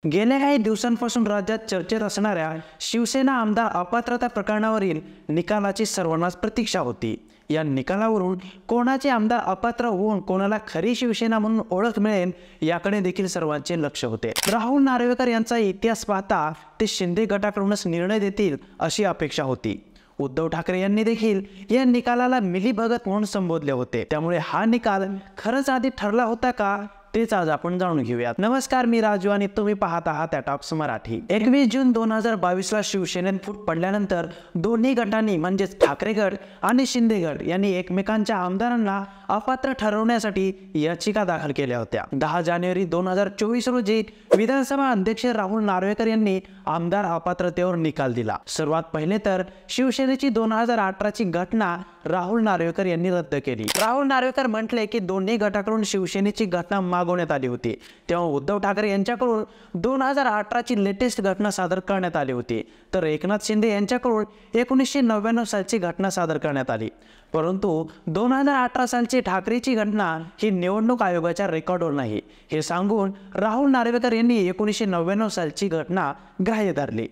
गेल्या काही दिवसांपासून राज्यात चर्चेत असणाऱ्या शिवसेना आमदार अपात्रता प्रकरणावरील निकालाची सर्वांनाच प्रतीक्षा होती। या निकालावरून कोणाचे आमदार अपात्र होऊन कोणाला खरी शिवसेना म्हणून ओळख मिळेल याकडे देखील सर्वांचे लक्ष होते। राहुल नार्वेकर यांचा इतिहास पाहता ते शिंदे गटाकडूनच निर्णय देतील अशी अपेक्षा होती। उद्धव ठाकरे यांनी देखील या निकालाला मिलीभगत म्हणून संबोधले होते। त्यामुळे हा निकाल खरंच आधी ठरला होता का तेच आज आपण जाणून घेऊयात। नमस्कार, मी राजू आणि तुम्ही पाहत आहात त्या टॉक्स मराठी। 21 जून 2022 ला शिवसेनेत फूट पडल्यानंतर दोन्ही गटांनी म्हणजेच ठाकरे गट आणि शिंदे गट यांनी एकमेकांच्या आमदारांना अपात्र ठरवण्यासाठी याचिका दाखल केल्या होत्या। 10 जानेवारी 2024 रोजी विधानसभा अध्यक्ष राहुल नार्वेकर यांनी आमदार अपात्रतेवर निकाल दिला। सर्वात पहिले तर शिवसेनेची 2018 ची घटना राहुल नार्वेकर यांनी रद्द केली। राहुल नार्वेकर म्हटले की दोन्ही गटाकडून शिवसेनेची घटना मागवण्यात आली होती। तेव्हा उद्धव ठाकरे यांच्याकडून 2018 ची लेटेस्ट घटना सादर करण्यात आली होती, तर एकनाथ शिंदे यांच्याकडून 1999 सालची घटना सादर करण्यात आली। परंतु 2018 सालची ठाकरेची घटना ही निवडणूक आयोगाच्या रेकॉर्डवर नाही हे सांगून राहुल नार्वेकर यांनी 1999 सालची घटना ग्राह्य धरली।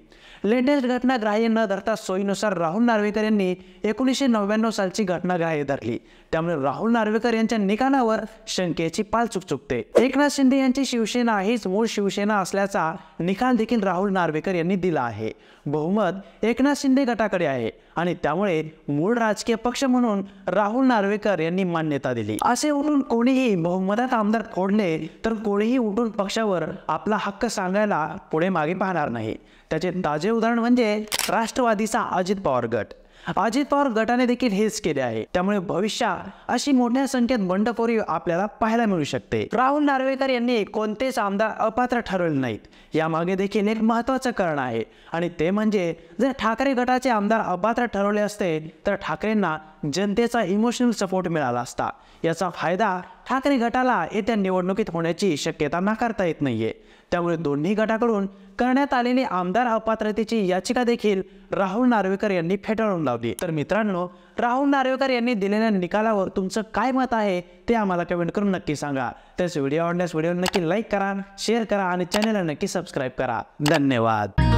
लेटेस्ट घटना ग्राह्य न धरता सोयीनुसार राहुल नार्वेकर यांनी 1999 सालची घटना ग्राह्य धरली। त्यामुळे राहुल नार्वेकर यांच्या निकालावर शंकेची पाल चुकचुकते। एकनाथ शिंदे यांची शिवसेना हीच मूळ शिवसेना असल्याचा निकाल देखील राहुल नार्वेकर यांनी दिला आहे। बहुमत एकनाथ शिंदे गटाकडे आहे आणि त्यामुळे मूळ राजकीय पक्ष म्हणून राहुल नार्वेकर यांनी मान्यता दिली। असे उठून कोणीही बहुमतात आमदार फोडले तर कोणीही उठून पक्षावर आपला हक्क सांगायला पुढे मागे पाहणार नाही। त्याचे ताजे उदाहरण म्हणजे राष्ट्रवादीचा अजित पवार गट। अजित पवार गटाने देखील हेच केले आहे। त्यामुळे भविष्यात अशी मोठ्या संख्येत बंडखोरी आपल्याला पाहायला मिळू शकते। राहुल नार्वेकर यांनी कोणतेच आमदार अपात्र ठरवले नाहीत, यामागे देखील एक महत्त्वाचं कारण आहे आणि ते म्हणजे जर ठाकरे गटाचे आमदार अपात्र ठरवले असते तर ठाकरेंना जनतेचा इमोशनल सपोर्ट मिळाला असता। याचा फायदा ठाकरे गटाला येत्या निवडणुकीत होण्याची शक्यता नाकारता येत नाहीये। त्यामुळे दोन्ही गटाकडून करण्यात आलेली आमदार अपात्रतेची याचिका देखील राहुल नार्वेकर यांनी फेटाळून लावली। तर मित्रांनो, राहुल नार्वेकर यांनी दिलेल्या निकालावर तुमचं काय मत आहे ते आम्हाला कमेंट करून नक्की सांगा। त्याच व्हिडिओ आवडल्यास व्हिडिओ नक्की लाईक करा, शेअर करा आणि चॅनलला नक्की सबस्क्राईब करा। धन्यवाद।